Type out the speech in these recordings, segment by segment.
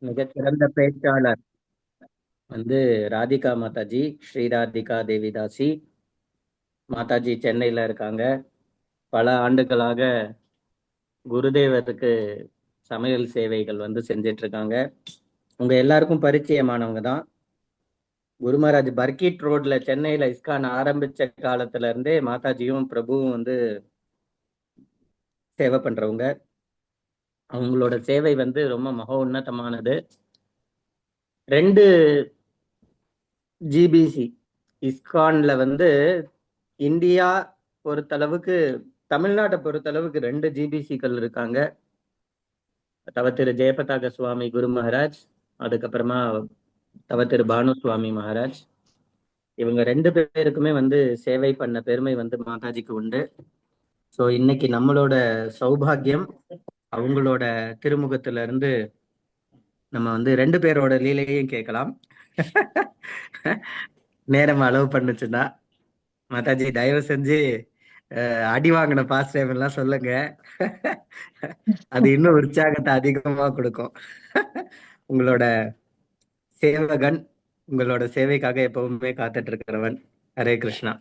மிகச்சிறந்த பேச்சாளர் வந்து ராதிகா மாதாஜி, ஸ்ரீ ராதிகா தேவிதாசி மாதாஜி சென்னையில இருக்காங்க. பல ஆண்டுகளாக குருதேவருக்கு சமையல் சேவைகள் வந்து செஞ்சிட்டு இருக்காங்க. உங்க எல்லாருக்கும் பரிச்சயமானவங்க தான். குரு மகாராஜ் பர்கிட் ரோட்ல சென்னையில இஸ்கான் ஆரம்பிச்ச காலத்துல இருந்தே மாதாஜியும் பிரபுவும் வந்து சேவை பண்றவங்க. அவங்களோட சேவை வந்து ரொம்ப மகா உன்னதமானது. 2 ஜிபிசி இஸ்கான்ல வந்து இந்தியா பொறுத்தளவுக்கு, தமிழ்நாட்டை பொறுத்தளவுக்கு 2 ஜிபிசிக்கள் இருக்காங்க. தவ திரு ஜெயபதாக சுவாமி குரு மகாராஜ், அதுக்கப்புறமா தவ திரு பானு சுவாமி மகாராஜ். இவங்க 2 பேருக்குமே வந்து சேவை பண்ண பெருமை வந்து மாதாஜிக்கு உண்டு. ஸோ இன்னைக்கு நம்மளோட சௌபாகியம் அவங்களோட திருமுகத்துல இருந்து நம்ம வந்து 2 பேரோட லீலையையும் கேட்கலாம். நேரம் அளவு பண்ணுச்சுன்னா மாதாஜி தயவு செஞ்சு அடி வாங்கின பாஸ்ட் டைம் எல்லாம் சொல்லுங்க. அது இன்னும் உற்சாகத்தை அதிகமா கொடுக்கும். உங்களோட சேவகன், உங்களோட சேவைக்காக எப்பவுமே காத்துட்டு இருக்கிறவன். ஹரே கிருஷ்ணா.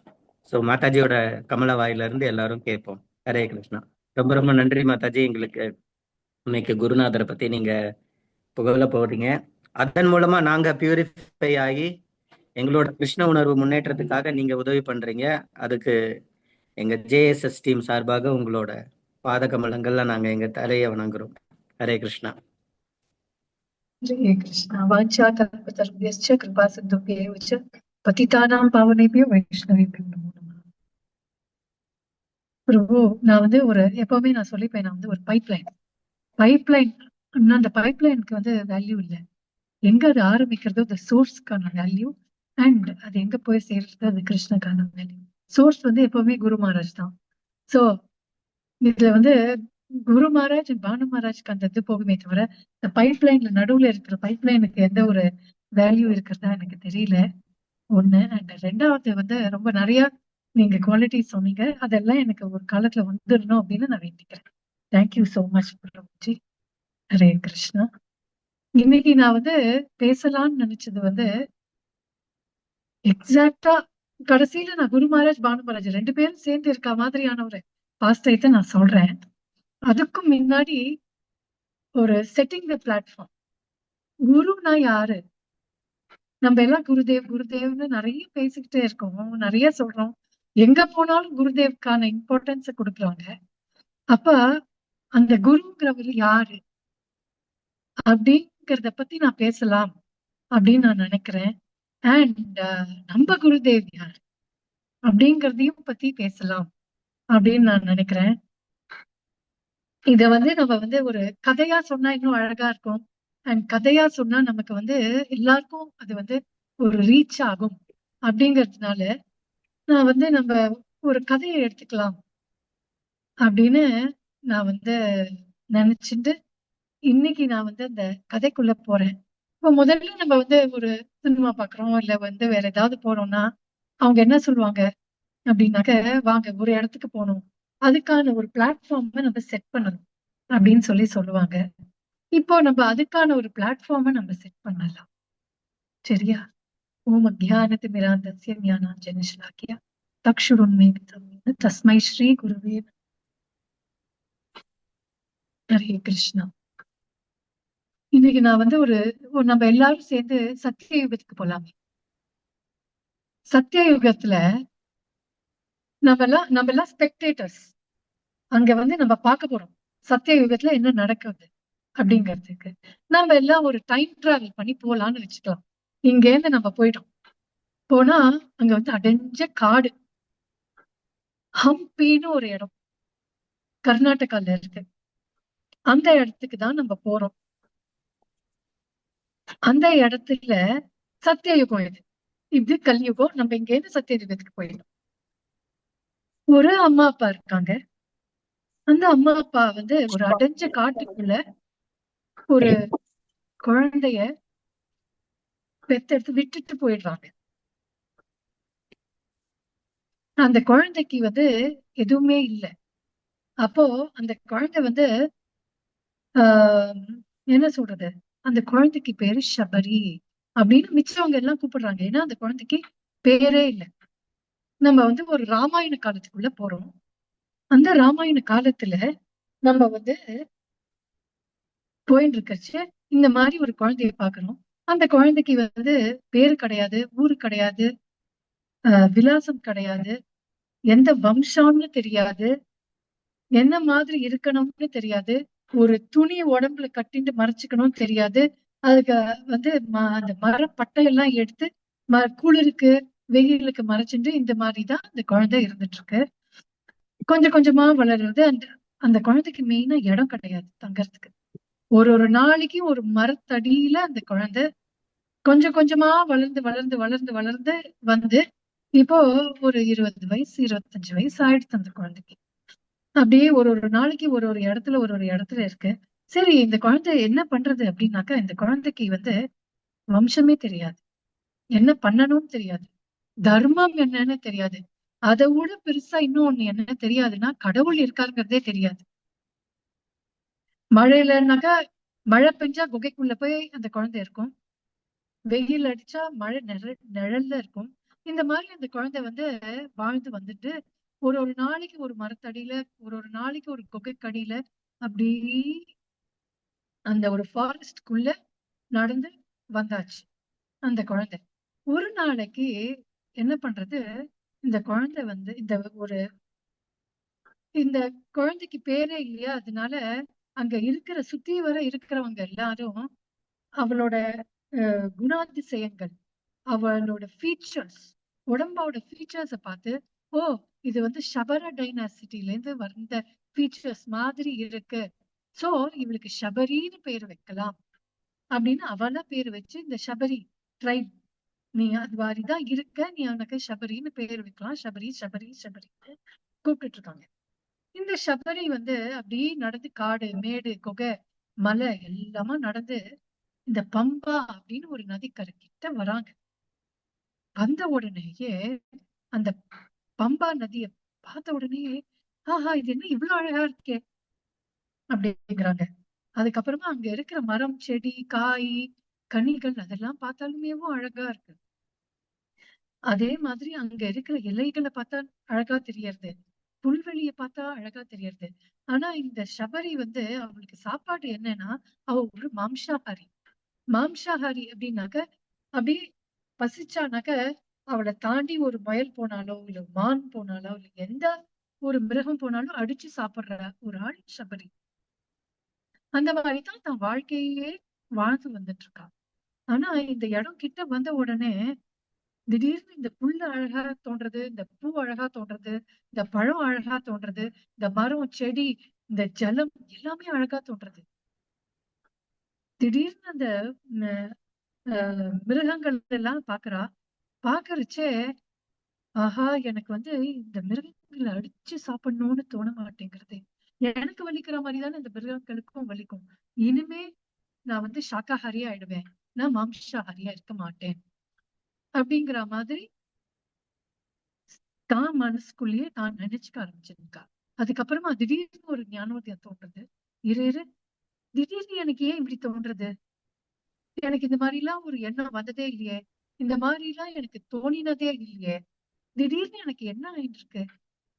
ஸோ மாதாஜியோட கமல வாயில இருந்து எல்லாரும் கேட்போம். ஹரே கிருஷ்ணா. ரொம்ப ரொம்ப நன்றி மாதாஜி, எங்களுக்கு இன்னைக்கு குருநாதரை பத்தி நீங்க புகழ போறீங்க. அதன் மூலமா நாங்க பியூரிஃபை ஆகி எங்களோட கிருஷ்ண உணர்வு முன்னேற்றத்துக்காக நீங்க உதவி பண்றீங்க. அதுக்கு எங்க ஜேஎஸ்எஸ் டீம் சார்பாக உங்களோட பாத கமலங்கள்ல நாங்க எங்க தலையை வணங்குறோம். ஹரே கிருஷ்ணா. हरे कृष्णा वाञ्छाकल्पतरुभ्यश्च कृपासिन्धुभ्येव च पतितानां पावनेभ्यो वैष्णवेभ्यो नमो नमः. பிரபு, நான் வந்து எப்பவுமே நான் சொல்லிப்பேன், நான் வந்து ஒரு பைப்லைன் அந்த பைப்லைனுக்கு வந்து வேல்யூ இல்லை. எங்க அது ஆரம்பிக்கிறதோ அந்த சோர்ஸ்க்கான வேல்யூ, அண்ட் அது எங்க போய் சேர்றது அது கிருஷ்ணக்கான வேல்யூ. சோர்ஸ் வந்து எப்பவுமே குரு மகாராஜ் தான். சோ இதுல வந்து குரு மகாராஜ் பானு மகாராஜ்க்கு அந்த இது போகுமே தவிர, இந்த பைப்லைன்ல நடுவுல இருக்கிற பைப்லைனுக்கு எந்த ஒரு வேல்யூ இருக்கிறதா எனக்கு தெரியல. ஒண்ணு. அண்ட் ரெண்டாவது வந்து ரொம்ப நிறைய நீங்க குவாலிட்டி சொன்னீங்க, அதெல்லாம் எனக்கு ஒரு காலத்துல வந்துடணும் அப்படின்னு நான் வேண்டிக்கிறேன். Thank you so much Prabhuji. Hare Krishna. இன்னைக்கு நான் வந்து பேசலாம்னு நினைச்சது வந்து எக்ஸாக்டா கடைசியில நான் குரு மகாராஜ் பானு மகாராஜ் 2 பேரும் சேர்ந்து இருக்க மாதிரியான ஒரு பாஸ்டத்தை நான் சொல்றேன். அதுக்கும் முன்னாடி ஒரு செட்டிங் த பிளாட்ஃபார்ம். குருனா யாரு? நம்ம எல்லாம் குருதேவ் குருதேவ்னு நிறைய பேசிக்கிட்டே இருக்கோம், நிறைய சொல்றோம். எங்க போனாலும் குருதேவ்க்கான இம்பார்ட்டன்ஸ கொடுக்குறாங்க. அப்ப அந்த குருங்கிறவர் யாரு அப்படிங்கறத பத்தி நான் பேசலாம் அப்படின்னு நான் நினைக்கிறேன். அண்ட் நம்ம குருதேவ் யார் அப்படிங்கறதையும் பத்தி பேசலாம் அப்படின்னு நான் நினைக்கிறேன். இத வந்து நம்ம வந்து ஒரு கதையா சொன்னா இன்னும் அழகா இருக்கும். அண்ட் கதையா சொன்னா நமக்கு வந்து எல்லாருக்கும் அது வந்து ஒரு ரீச் ஆகும். அப்படிங்கிறதுனால நான் வந்து நம்ம ஒரு கதையை எடுத்துக்கலாம் அப்படின்னு நான் வந்து நினைச்சிட்டு இன்னைக்கு நான் வந்து அந்த கதைக்குள்ள போறேன். இப்போ முதல்ல நம்ம வந்து ஒரு சினிமா பாக்குறோம், இல்ல வந்து வேற ஏதாவது போறோம்னா அவங்க என்ன சொல்லுவாங்க அப்படின்னாக்க, வாங்க ஒரு இடத்துக்கு போகணும், அதுக்கான ஒரு பிளாட்ஃபார்ம் நம்ம செட் பண்ணணும் அப்படின்னு சொல்லுவாங்க. இப்போ நம்ம அதுக்கான ஒரு பிளாட்ஃபார்மை நம்ம செட் பண்ணலாம். சரியா? ஓம் அஜ்ஞானதிமிராந்தஸ்ய ஞானாஞ்சனசலாக்கய தக்ஷுருன்மீலிதம் ஏன தஸ்மை ஸ்ரீ குருவே நமः. ஹரே கிருஷ்ணா. இன்னைக்கு நான் வந்து நம்ம எல்லாரும் சேர்ந்து சத்திய யுகத்துக்கு போலாமே. சத்திய யுகத்துல நம்ம எல்லாம் ஸ்பெக்டேட்டர்ஸ். அங்க வந்து நம்ம பார்க்க போறோம் சத்திய யுகத்துல என்ன நடக்குது அப்படிங்கிறதுக்கு. நம்ம எல்லாம் ஒரு டைம் டிராவல் பண்ணி போலான்னு வச்சுக்கலாம். இங்க இருந்து நம்ம போயிட்டோம். போனா அங்க வந்து அடைஞ்ச காடு, ஹம்பின்னு ஒரு இடம் கர்நாடகால இருக்கு. அந்த இடத்துக்கு தான் நம்ம போறோம். அந்த இடத்துல சத்தியயுகம் இது கலியுகம். நம்ம இங்க இருந்து சத்தியயுகத்துக்கு போயிட்டோம். ஒரு அம்மா அப்பா இருக்காங்க. அந்த அம்மா அப்பா வந்து ஒரு அடைஞ்ச காட்டுக்குள்ள ஒரு குழந்தைய பெத்தெடுத்து விட்டுட்டு போயிடுறாங்க. அந்த குழந்தைக்கு வந்து எதுவுமே இல்லை. அப்போ அந்த குழந்தை வந்து ஆஹ் என்ன சொல்றது, அந்த குழந்தைக்கு பேரு சபரி அப்படின்னு மிச்சவங்க எல்லாம் கூப்பிடுறாங்க. ஏன்னா அந்த குழந்தைக்கு பேரே இல்லை. நம்ம வந்து ஒரு ராமாயண காலத்துக்குள்ள போறோம். அந்த ராமாயண காலத்துல நம்ம வந்து போயிட்டு இருக்கச்சு இந்த மாதிரி ஒரு குழந்தைய பாக்குறோம். அந்த குழந்தைக்கு வந்து பேரு கிடையாது, ஊரு கிடையாது, விலாசம் கிடையாது, எந்த வம்சம்னு தெரியாது, என்ன மாதிரி இருக்கணும்னு தெரியாது, ஒரு துணி உடம்புல கட்டிட்டு மறைச்சுக்கணும்னு தெரியாது. அதுக்கு வந்து அந்த மர பட்டையெல்லாம் எடுத்து குளிருக்கு வெயிலுக்கு மறைச்சிட்டு இந்த மாதிரிதான் அந்த குழந்தை இருந்துட்டு இருக்கு. கொஞ்சம் கொஞ்சமா வளருது. அந்த அந்த குழந்தைக்கு மெயினா இடம் கிடையாது தங்கறதுக்கு. ஒரு ஒரு நாளைக்கு ஒரு மரத்தடியில அந்த குழந்தை கொஞ்சம் கொஞ்சமா வளர்ந்து வளர்ந்து வளர்ந்து வளர்ந்து வந்து இப்போ ஒரு 20 வயசு 25 வயசு ஆயிடுச்சு அந்த குழந்தைக்கு. அப்படியே ஒரு ஒரு நாளைக்கு ஒரு ஒரு இடத்துல ஒரு ஒரு இடத்துல இருக்கு. சரி, இந்த குழந்தை என்ன பண்றது அப்படின்னாக்கா, இந்த குழந்தைக்கு வந்து வம்சமே தெரியாது, என்ன பண்ணணும்னு தெரியாது, தர்மம் என்னன்னு தெரியாது. அதை விட பெருசா இன்னும் ஒண்ணு என்ன தெரியாதுன்னா, கடவுள் இருக்காருங்கிறதே தெரியாது. மழையிலனாக்கா மழை பெஞ்சா குகைக்குள்ள போய் அந்த குழந்தை இருக்கும், வெயில் அடிச்சா மழை நிழல்ல இருக்கும். இந்த மாதிரி அந்த குழந்தை வந்து வாழ்ந்து வந்துட்டு ஒரு ஒரு நாளைக்கு ஒரு மரத்தடியில, ஒரு ஒரு நாளைக்கு ஒரு குகைக்கடியில, அப்படி அந்த ஒரு ஃபாரஸ்ட்குள்ள நடந்து வந்தாச்சு அந்த குழந்தை. ஒரு நாளைக்கு என்ன பண்றது, இந்த குழந்தை வந்து ஒரு இந்த குழந்தைக்கு பேரே இல்லையா, அதனால அங்க இருக்கிற சுத்தி வர இருக்கிறவங்க எல்லாரும் அவளோட குணாதிசயங்கள், அவளோட ஃபீச்சர்ஸ், உடம்போட ஃபீச்சர்ஸ பார்த்து, ஓ இது வந்து ஷபர டைனாசிட்டில இருந்து வந்த ஃபீச்சர்ஸ் மாதிரி இருக்கு, சோ இவளுக்கு ஷபரின்னு பேர் வைக்கலாம் அப்படின்னு அவளா பேர் வச்சு இந்த ஷபரி ட்ரைப், நீ அது மாதிரிதான் இருக்க, நீ அவனுக்கு ஷபரின்னு பேர் வைக்கலாம், ஷபரி ஷபரி ஷபரின்னு கூப்பிட்டு இருக்காங்க. இந்த ஷபரி வந்து அப்படியே நடந்து காடு மேடு குகை மலை எல்லாமா நடந்து இந்த பம்பா அப்படின்னு ஒரு நதிக்கரை கிட்ட வராங்க. வந்த உடனேயே அந்த பம்பா நதிய பார்த்த உடனேயே, ஆஹா இது என்ன இவ்வளவு அழகா இருக்கே அப்படிங்கிறாங்க. அதுக்கப்புறமா அங்க இருக்கிற மரம் செடி காய் கனிகள் அதெல்லாம் பார்த்தாலுமேவும் அழகா இருக்கு. அதே மாதிரி அங்க இருக்கிற இலைகளை பார்த்தா அழகா தெரியறது, புல்வெளிய பார்த்தா அழகா தெரியறது. ஆனா இந்த சபரி வந்து அவளுக்கு சாப்பாடு என்னன்னா, அவ ஒரு மாம்சாகாரி. மாம்சாகாரி அப்படின்னாக்க அப்படியே பசிச்சானாக்க அவளை தாண்டி ஒரு முயல் போனாலோ இல்ல மான் போனாலோ இல்ல எந்த ஒரு மிருகம் போனாலும் அடிச்சு சாப்பிடுற ஒரு ஆள் சபரி. அந்த மாதிரிதான் தான் வாழ்க்கையே வாழ்ந்து வந்துட்டு இருக்கா. ஆனா இந்த இடம் கிட்ட வந்த உடனே திடீர்னு இந்த புல்லு அழகா தோன்றது, இந்த பூ அழகா தோன்றது, இந்த பழம் அழகா தோன்றது, இந்த மரம் செடி இந்த ஜலம் எல்லாமே அழகா தோன்றது. திடீர்னு அந்த மிருகங்கள் எல்லாம் பாக்குறா. பாக்குறச்சே, ஆஹா எனக்கு வந்து இந்த மிருகங்களை அடிச்சு சாப்பிடணும்னு தோண மாட்டேங்கிறது. எனக்கு வலிக்கிற மாதிரிதானே இந்த மிருகங்களுக்கும் வலிக்கும். இனிமே நான் வந்து சாக்காஹாரியா ஆயிடுவேன், நான் மாம்சாஹாரியா இருக்க மாட்டேன் அப்படிங்கிற மாதிரி தான் மனசுக்குள்ளேயே நான் நினைச்சுக்க ஆரம்பிச்சிருக்கா. அதுக்கப்புறமா திடீர்னு ஒரு ஞானோதயம் தோன்றது. இரு திடீர்னு எனக்கு ஏன் இப்படி தோன்றது, எனக்கு இந்த மாதிரி எல்லாம் ஒரு எண்ணம் வந்ததே இல்லையே, இந்த மாதிரி எல்லாம் எனக்கு தோணினதே இல்லையே, திடீர்னு எனக்கு என்ன ஆயிட்டு இருக்கு,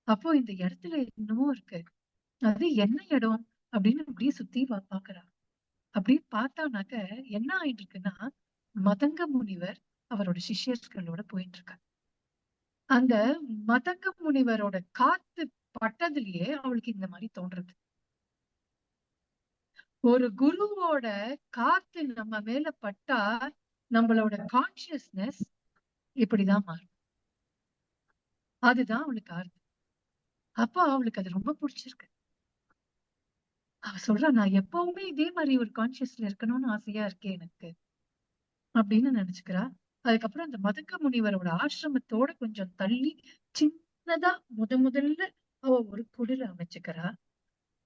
அப்போ இந்த இடத்துல என்னமோ இருக்கு, அது என்ன இடம் அப்படின்னு அப்படியே சுத்தி பாக்குறா. அப்படி பார்த்தானாக்க என்ன ஆயிட்டு இருக்குன்னா, மதங்க முனிவர் அவரோட சிஷ்யர்களோட போயிட்டு இருக்கார். அந்த மதங்க முனிவரோட காத்து பட்டதுலயே அவளுக்கு இந்த மாதிரி தோன்றது. ஒரு குருவோட காத்து நம்ம மேல பட்டா நம்மளோட கான்சியஸ்னஸ் இப்படிதான் மாறும். அதுதான் அவளுக்கு ஆறுது. அப்போ அவளுக்கு அது ரொம்ப பிடிச்சிருக்கு. அவ சொல்றா, நான் எப்பவுமே இதே மாதிரி ஒரு கான்சியஸ்ல இருக்கணும்னு ஆசையா இருக்கேன் எனக்கு அப்படின்னு நினைச்சுக்கிறா. அதுக்கப்புறம் அந்த மதங்க முனிவரோட ஆசிரமத்தோட கொஞ்சம் தள்ளி சின்னதா முதல்ல அவ ஒரு குடில அமைச்சுக்கிறா,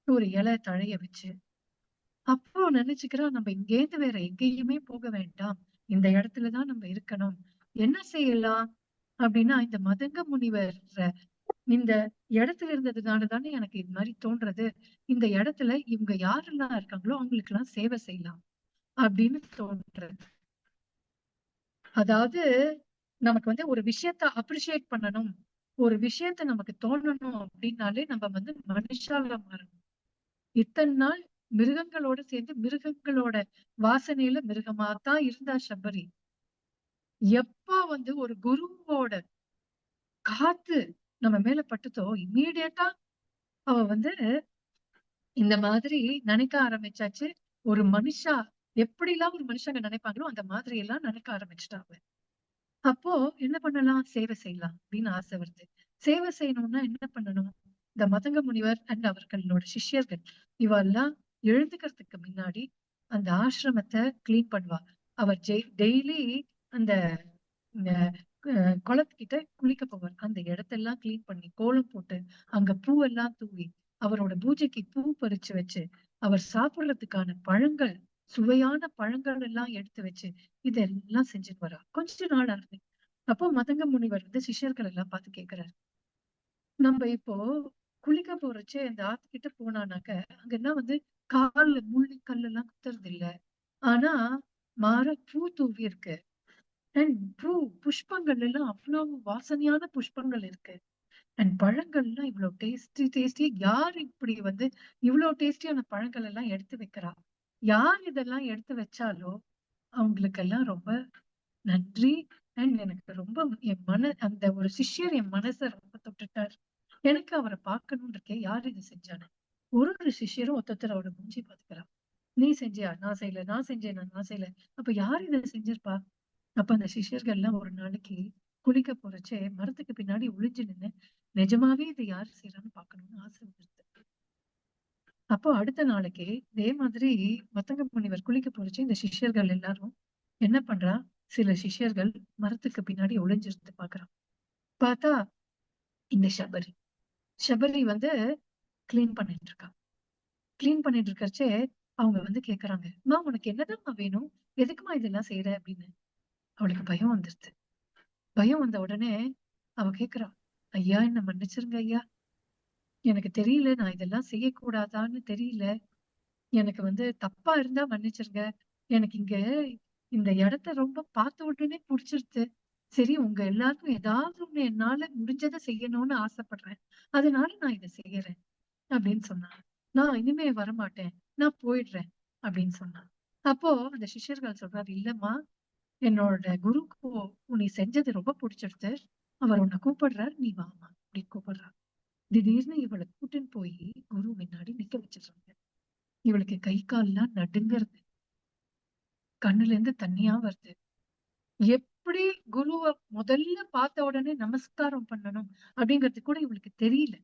ஒரு இலை தழைய வச்சு. அப்போ நினைச்சுக்கிறா, நம்ம இங்கேருந்து வேற எங்கேயுமே போக வேண்டாம், இந்த இடத்துலதான் நம்ம இருக்கணும். என்ன செய்யலாம் அப்படின்னா, இந்த மதங்க முனிவர் இந்த இடத்துல இருந்ததுனால தானே எனக்கு இது மாதிரி தோன்றது, இந்த இடத்துல இவங்க யாரெல்லாம் இருக்காங்களோ அவங்களுக்கு எல்லாம் சேவை செய்யலாம் அப்படின்னு தோன்றது. அதாவது நமக்கு வந்து ஒரு விஷயத்த அப்ரிஷியேட் பண்ணணும், ஒரு விஷயத்த நமக்கு தோணணும் அப்படின்னாலே நம்ம வந்து மனுஷால மாறணும். இத்தனை நாள் மிருகங்களோட சேர்ந்து மிருகங்களோட வாசனையில மிருகமாத்தான் இருந்தா சபரி. எப்ப வந்து ஒரு குருவோட காத்து நம்ம மேல பட்டுதோ இம்மீடியட்டா அவ வந்து இந்த மாதிரி நினைக்க ஆரம்பிச்சாச்சு. ஒரு மனுஷா எப்படிலாம் ஒரு மனுஷங்க நினைப்பாங்களோ அந்த மாதிரி எல்லாம் நினைக்க ஆரம்பிச்சுட்டாங்க. அப்போ என்ன பண்ணலாம்? சேவை செய்யலாம் அப்படின்னு ஆசை வருது. சேவை செய்யணும்னா என்ன பண்ணணும்? இந்த மதங்க முனிவர் அண்ட் அவர்களோட சிஷ்யர்கள் இவெல்லாம் எழுந்துக்கிறதுக்கு முன்னாடி அந்த ஆசிரமத்தை கிளீன் பண்ணுவா. அவர் டெய்லி அந்த குளத்துக்கிட்ட குளிக்க போவார். அந்த இடத்தெல்லாம் கிளீன் பண்ணி கோலம் போட்டு அங்க பூவெல்லாம் தூவி அவரோட பூஜைக்கு பூ பறிச்சு வச்சு அவர் சாப்பிடுறதுக்கான பழங்கள், சுவையான பழங்கள் எல்லாம் எடுத்து வச்சு இதெல்லாம் செஞ்சுட்டு வரா கொஞ்ச நாள் ஆகுது. அப்போ மதங்க முனிவர் வந்து சிஷ்யர்கள் எல்லாம் பார்த்து கேக்குறாரு, நம்ம இப்போ குளிக்க போறச்சே அந்த ஆத்துக்கிட்ட போனானாக்க அங்கன்னா வந்து கால்ல முள்ளு கல்லு எல்லாம் குத்துறது இல்ல. ஆனா மாற பூ தூவி இருக்கு. அண்ட் பூ புஷ்பங்கள் எல்லாம் அவ்வளவு வாசனையான புஷ்பங்கள் இருக்கு. அண்ட் பழங்கள்லாம் இவ்வளவு டேஸ்டி யார் இப்படி வந்து இவ்வளவு டேஸ்டியான பழங்கள் எல்லாம் எடுத்து வைக்கிறா? யார் இதெல்லாம் எடுத்து வச்சாலோ அவங்களுக்கெல்லாம் ரொம்ப நன்றி. அண்ட் எனக்கு ரொம்ப அந்த ஒரு சிஷ்யர் என் மனசை ரொம்ப தொட்டுட்டார். எனக்கு அவரை பார்க்கணும்னு இருக்கேன். யார் இது செஞ்சானு? ஒரு சிஷ்யரும் ஒருத்தர் அவரோட மூஞ்சி பாத்துக்கிறா. நீ செஞ்சியா? நான் செய்யல. நான் செஞ்சேன். நான் செய்யல. அப்ப யார் இதை செஞ்சிருப்பா? அப்ப அந்த சிஷ்யர்கள் எல்லாம் ஒரு நாளைக்கு குளிக்க போறச்சே மரத்துக்கு பின்னாடி ஒளிஞ்சு நின்னு நிஜமாவே இதை யாரு செய்யறான்னு பாக்கணும்னு ஆசை வந்துருது. அப்போ அடுத்த நாளைக்கு இதே மாதிரி மத்தங்க முனிவர் குளிக்க போறச்சு இந்த சிஷ்யர்கள் எல்லாரும் என்ன பண்றா? சில சிஷ்யர்கள் மரத்துக்கு பின்னாடி ஒளிஞ்சிருந்து பாக்குறான். பார்த்தா இந்த சபரி சபரி வந்து கிளீன் பண்ணிட்டு இருக்கா. கிளீன் பண்ணிட்டு இருக்கறச்சே அவங்க வந்து கேக்குறாங்க, அம்மா உனக்கு என்னதான் வேணும்? எதுக்குமா இதெல்லாம் செய்யற அப்படின்னு. அவளுக்கு பயம் வந்துருது. பயம் வந்த உடனே அவ கேக்குறா, ஐயா என்ன மன்னிச்சிருங்க ஐயா. எனக்கு தெரியல, நான் இதெல்லாம் செய்யக்கூடாதான்னு தெரியல. எனக்கு வந்து தப்பா இருந்தா மன்னிச்சிருங்க. எனக்கு இங்க இந்த இடத்த ரொம்ப பார்த்த உடனே புடிச்சிருச்சு. சரி உங்க எல்லாருக்கும் ஏதாவது ஒண்ணு என்னால முடிஞ்சதை செய்யணும்னு ஆசைப்படுறேன். அதனால நான் இதை செய்யறேன் அப்படின்னு சொன்னா. நான் இனிமே வரமாட்டேன். நான் போயிடுறேன் அப்படின்னு சொன்னா. அப்போ அந்த சிஷ்யர்கள் சொல்றாரு, இல்லம்மா, என்னோட குருக்கு உன்னை செஞ்சது ரொம்ப பிடிச்சிருச்சு. அவர் உன்னை கூப்பிடுறாரு, நீ வாமா அப்படின்னு கூப்பிடுறாரு. திடீர்னு இவளை கூட்டின்னு போய் குரு முன்னாடி நிக்க வச்சிடுறாங்க. இவளுக்கு கை கால்லாம் நடுங்கிறது. கண்ணுல இருந்து தண்ணியா வருது. எப்படி குருவை முதல்ல பார்த்த உடனே நமஸ்காரம் பண்ணணும் அப்படிங்கிறது கூட இவளுக்கு தெரியல.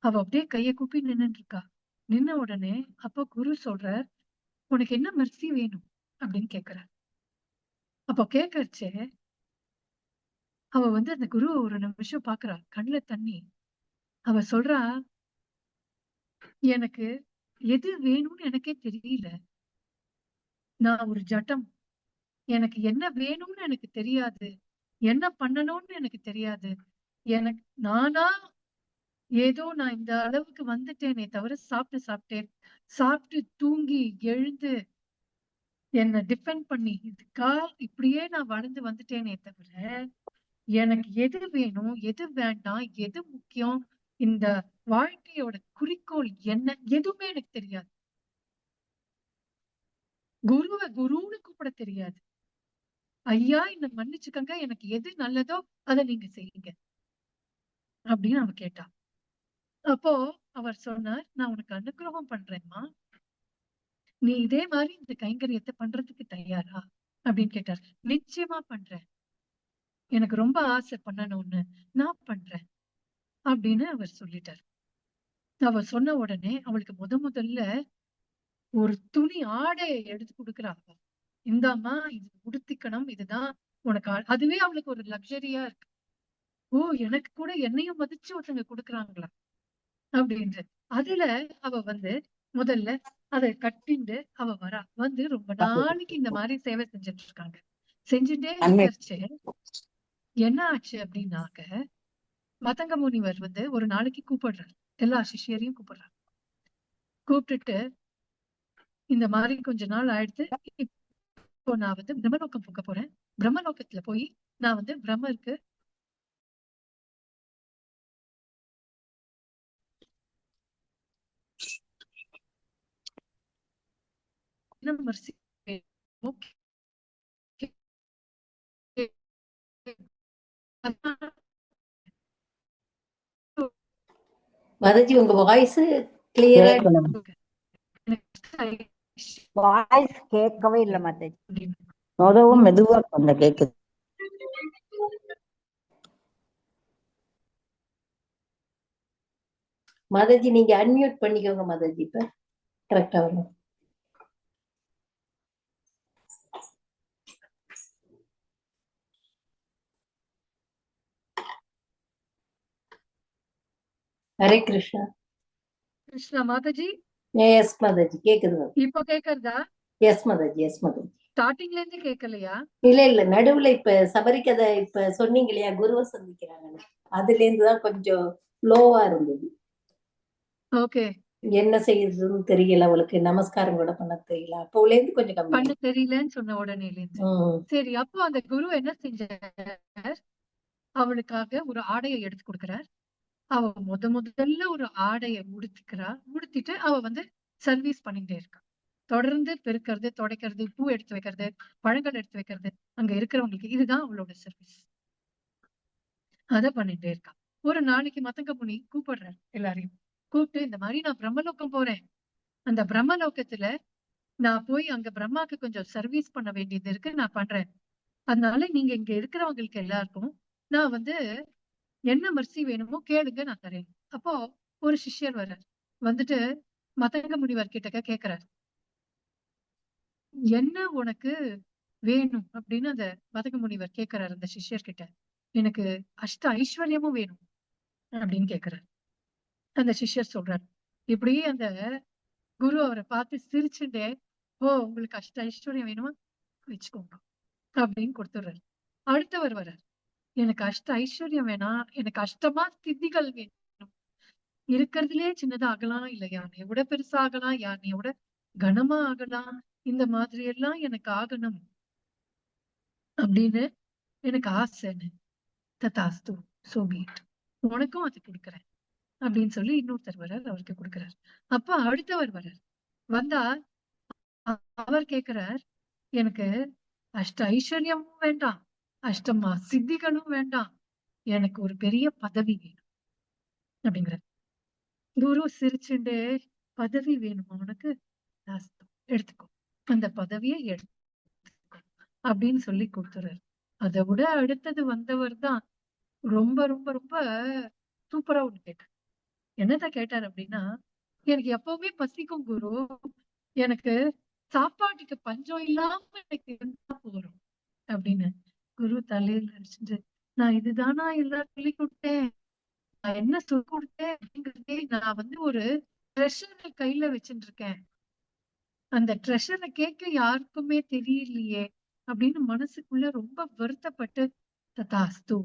அவ அப்படியே கைய கூப்பி நின்னுட்டு இருக்கா. நின்ன உடனே அப்ப குரு சொல்றார், உனக்கு என்ன மெர்சி வேணும் அப்படின்னு கேக்குறார். அப்போ கேட்கறச்சே அவ வந்து அந்த குரு ஒரு நிமிஷம் பாக்குறா. கண்ணுல தண்ணி. அவ சொல்றா, எனக்கு எது வேணும்னு எனக்கே தெரியல. நான் ஒரு ஜட்டம். எனக்கு என்ன வேணும்னு எனக்கு தெரியாது. என்ன பண்ணணும்னு எனக்கு தெரியாது. எனக்கு நானா ஏதோ நான் இந்த அளவுக்கு வந்துட்டேனே தவிர சாப்பிட்டு தூங்கி எழுந்து என்னை டிபெண்ட் பண்ணி இதுக்கா இப்படியே நான் வளர்ந்து வந்துட்டேனே தவிர எனக்கு எது வேணும், எது வேண்டாம், எது முக்கியம், இந்த வாழ்க்கையோட குறிக்கோள் என்ன, எதுவுமே எனக்கு தெரியாது. குருவை குருன்னு கூப்பிட தெரியாது. ஐயா என்ன மன்னிச்சுக்கங்க, எனக்கு எது நல்லதோ அதை நீங்க செய்யுங்க அப்படின்னு அவ கேட்டா. அப்போ அவர் சொன்னார், நான் உனக்கு அனுகிரகம் பண்றேம்மா. நீ இதே மாதிரி இந்த கைங்கரியத்தை பண்றதுக்கு தயாரா அப்படின்னு கேட்டார். நிச்சயமா பண்றேன். எனக்கு ரொம்ப ஆசை பண்ணணும்னு. நான் பண்றேன் அப்படின்னு அவர் சொல்லிட்டார். அவர் சொன்ன உடனே அவளுக்கு முதல்ல ஒரு துணி ஆடையை எடுத்து கொடுக்குறா. இந்தாம்மா இது உடுத்திக்கணும், இதுதான் உனக்கு அதுவே அவளுக்கு ஒரு லக்ஸரியா இருக்கு. ஓ, எனக்கு கூட என்னையும் மதிச்சு ஒருத்தங்க கொடுக்குறாங்களா அப்படின்ற அதுல அவ வந்து முதல்ல அதை கட்டிண்டு அவ வரா. வந்து ரொம்ப நாளைக்கு இந்த மாதிரி சேவை செஞ்சுட்டு இருக்காங்க. செஞ்சுட்டே இருக்கறச்சு என்ன ஆச்சு அப்படின்னாக்க, மதங்க முனிவர் வந்து ஒரு நாளைக்கு கூப்பிடுறாரு. எல்லா சிஷ்யரையும் கூப்பிடுறாரு. கூப்பிட்டுட்டு இந்த மாதிரி கொஞ்ச நாள் ஆயிடுத்து. இப்போ நான் வந்து பிரம்மலோகம் போக போறேன். பிரம்மலோகத்துல போய் நான் வந்து பிரம்மருக்கு என்ன mercy வேணுமோ அதான் மாதாஜி உங்க வாய்ஸ் கிளியரா கேட்கணும். எனக்கு வாய்ஸ் கேட்கவே இல்லை மாதாஜி. அப்படின்னு. முதவும் மெதுவா கொஞ்சம் கேக்குது. மாதாஜி நீங்க அன்மியூட் பண்ணிக்கோங்க மாதாஜி. இப்ப கரெக்டா வரும். ஹரே கிருஷ்ணா. கிருஷ்ணா மாதாஜி எஸ் மாதாஜி கேக்குது. இப்போ கேக்குறதா? எஸ் மாதாஜி, எஸ் மாதாஜி. ஸ்டார்டிங்ல இருந்து கேட்கலையா? இல்ல நடுவுல இப்ப சபரி கதை இப்ப சொன்னீங்க இல்லையா, குருவை சந்திக்கிறாங்க, அதுல இருந்துதான் கொஞ்சம் லோவா இருந்தது. ஓகே. என்ன செய்யறதுன்னு தெரியல, அவளுக்கு நமஸ்காரம் கூட பண்ண தெரியல. அப்போல இருந்து கொஞ்சம் பண்ண கம்மி. தெரியலன்னு சொன்ன உடனேல இருந்து. சரி, அப்போ அந்த குரு என்ன செஞ்சார்? அவளுக்காக ஒரு ஆடையை எடுத்து கொடுக்கிறார். அவ முதல்ல ஒரு ஆடைய உடுத்திட்டு அவ வந்து சர்வீஸ் பண்ணிட்டே இருக்கா. தொடர்ந்து பெருக்கிறது, துடைக்கிறது, பூ எடுத்து வைக்கிறது, பழங்கள் எடுத்து வைக்கிறது, அங்க இருக்கிறவங்களுக்கு இதுதான் அவளோட சர்வீஸ். அத பண்ணிட்டே இருக்கா. ஒரு நாளைக்கு மத்தங்க முனி கூப்பிடுறாரு எல்லாரையும். கூப்பிட்டு இந்த மாதிரி நான் பிரம்மலோகம் போறேன். அந்த பிரம்மலோகத்துல நான் போய் அங்க பிரம்மாக்கு கொஞ்சம் சர்வீஸ் பண்ண வேண்டியது இருக்கு, நான் பண்றேன். அதனால நீங்க இங்க இருக்கிறவங்களுக்கு எல்லாருக்கும் நான் வந்து என்ன மர்சி வேணுமோ கேளுங்க, நான் தரேன். அப்போ ஒரு சிஷ்யர் வர்றார். வந்துட்டு மதங்க முனிவர் கிட்ட கேக்குறாரு, என்ன உனக்கு வேணும் அப்படின்னு அந்த மதங்க முனிவர் கேக்குறாரு அந்த சிஷ்யர் கிட்ட. எனக்கு அஷ்ட ஐஸ்வர்யமும் வேணும் அப்படின்னு கேக்குறாரு. அந்த சிஷ்யர் சொல்றாரு. இப்படியே அந்த குரு அவரை பார்த்து சிரிச்சுட்டே, ஓ உங்களுக்கு அஷ்ட ஐஸ்வர்யம் வேணுமா, வச்சுக்கோங்க அப்படின்னு கொடுத்துடுறாரு. அடுத்தவர் வர்றார். எனக்கு அஷ்ட ஐஸ்வர்யம் வேணாம், எனக்கு அஷ்டமா சித்திகள் வேணும். இருக்கிறதுலே சின்னதா ஆகலாம், இல்ல யானையை விட பெருசா ஆகலாம், யானையை விட கனமா ஆகலாம், இந்த மாதிரி எல்லாம் எனக்கு ஆகணும் அப்படின்னு எனக்கு ஆசைன்னு. ததாஸ்து, சோபியட், உனக்கும் அது கொடுக்குறேன் அப்படின்னு சொல்லி இன்னொருத்தர் வர்றார், அவருக்கு கொடுக்குறாரு. அப்ப அடுத்தவர் வர்றார். வந்தா அவர் கேக்குறார், எனக்கு அஷ்ட ஐஸ்வர்யமும் வேண்டாம், அஷ்டமா சித்திகளும் வேண்டாம், எனக்கு ஒரு பெரிய பதவி வேணும் அப்படிங்கிறார். குரு சிரிச்சுண்டே, பதவி வேணுமா உனக்கு, எடுத்துக்கோ, அந்த பதவியை எடுத்துக்கோ அப்படின்னு சொல்லி கொடுத்துறாரு. அதை விட அடுத்தது வந்தவர் தான் ரொம்ப ரொம்ப ரொம்ப சூப்பரா ஒண்ணு கேட்டார். என்னதான் கேட்டார் அப்படின்னா, எனக்கு எப்பவுமே பசிக்கும் குரு, எனக்கு சாப்பாட்டுக்கு பஞ்சம் இல்லாம எனக்கு இருந்தா போறோம் அப்படின்னு. குரு தலையில அடிச்சுட்டு, நான் இதுதானா எல்லாரும் சொல்லி கொடுத்தேன், நான் என்ன சொல்லி கொடுத்தேன் அப்படிங்கறதே நான் வந்து ஒரு ட்ரெஷரை கையில வச்சுட்டு இருக்கேன், அந்த ட்ரெஷரை கேட்க யாருக்குமே தெரியலையே அப்படின்னு மனசுக்குள்ள ரொம்ப வருத்தப்பட்டு, ததாஸ்து,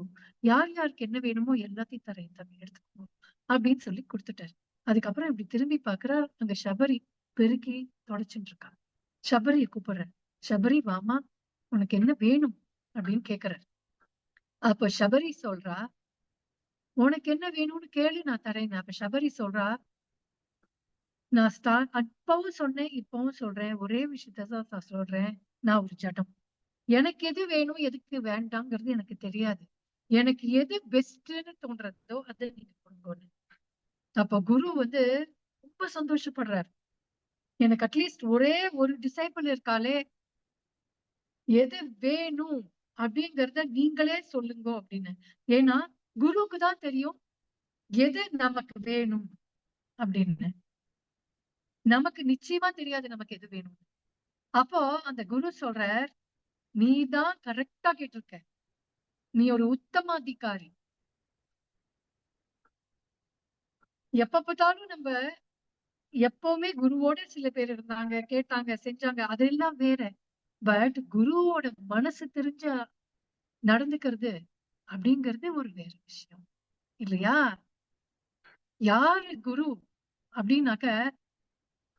யார் யாருக்கு என்ன வேணுமோ எல்லாத்தையும் தரேன் தம்பி, எடுத்துக்கோ அப்படின்னு சொல்லி கொடுத்துட்டாரு. அதுக்கப்புறம் இப்படி திரும்பி பாக்குறார், அங்க சபரி பெருக்கி தொடச்சுட்டு இருக்கா. சபரிய கூப்பிடுறாரு. சபரி வாமா, உனக்கு என்ன வேணும் அப்படின்னு கேக்குறாரு. அப்ப சபரி சொல்றா, உனக்கு என்ன வேணும்னு கேளு, நான் தரேன். அப்ப சபரி சொல்றா, நான் அப்பவும் சொன்னேன், இப்பவும் சொல்றேன், ஒரே விஷயத்தான் நான் சொல்றேன், நான் ஒரு ஜடம். எனக்கு எது வேணும் எதுக்கு வேண்டாங்கிறது எனக்கு தெரியாது, எனக்கு எது பெஸ்ட்ன்னு தோன்றதோ அதை நீங்க கொடுங்கன்னு. அப்ப குரு வந்து ரொம்ப சந்தோஷப்படுறாரு. எனக்கு அட்லீஸ்ட் ஒரே ஒரு டிசைபிள் இருக்காளே, எது வேணும் அப்படிங்கறத நீங்களே சொல்லுங்க அப்படின்னு. ஏன்னா குருவுக்கு தான் தெரியும் எது நமக்கு வேணும் அப்படின்னு. நமக்கு நிச்சயமா தெரியாது நமக்கு எது வேணும். அப்போ அந்த குரு சொல்ற, நீ தான் கரெக்டா கேட்டிருக்க, நீ ஒரு உத்தம அதிகாரி. எப்ப பார்த்தாலும் நம்ம எப்பவுமே குருவோட சில பேர் இருந்தாங்க, கேட்டாங்க, செஞ்சாங்க, அதெல்லாம் வேற. பட் குருவோட மனசு தெரிஞ்ச நடந்துக்கிறது அப்படிங்கிறது ஒரு வேற விஷயம் இல்லையா? யாரு குரு அப்படின்னாக்க,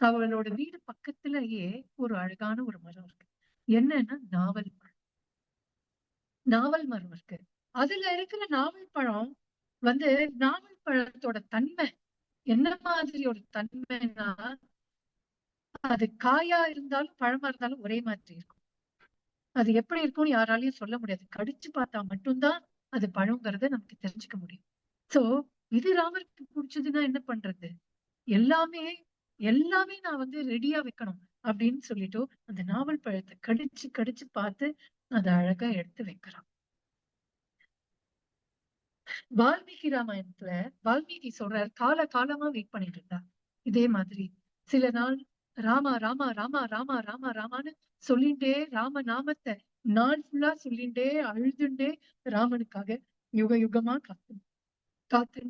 அவளோட வீடு பக்கத்திலேயே ஒரு அழகான ஒரு மரம் இருக்கு. என்னன்னா நாவல் மரம் இருக்கு. அதுல இருக்கிற நாவல் பழம் வந்து, நாவல் பழத்தோட தன்மை என்ன மாதிரி ஒரு தன்மைன்னா, அது காயா இருந்தாலும் பழமா இருந்தாலும் ஒரே மாதிரி இருக்கும். அது எப்படி இருக்கும்னு யாராலையும் சொல்ல முடியாது. கடிச்சு பார்த்தா மட்டும்தான் அது பழங்கிறத நமக்கு தெரிஞ்சுக்க முடியும். சோ இது ராமருக்கு பிடிச்சதுன்னா என்ன பண்றது? எல்லாமே எல்லாமே நான் வந்து ரெடியா வைக்கணும் அப்படின்னு சொல்லிட்டு அந்த நாவல் பழத்தை கடிச்சு கடிச்சு பார்த்து அதை அழகா எடுத்து வைக்கிறான். வால்மீகி ராமாயணத்துல வால்மீகி சொல்றார், கால காலமா வெயிட் பண்ணிட்டு இருந்தா. இதே மாதிரி சில நாள் ராமா ராமா ராமா ராமா ராமா ராமான்னு சொல்லிட்டே ராம நாமத்தை நாள் ஃபுல்லா சொல்லிட்டே அழுதுண்டே ராமனுக்காக யுக யுகமா காத்து காத்து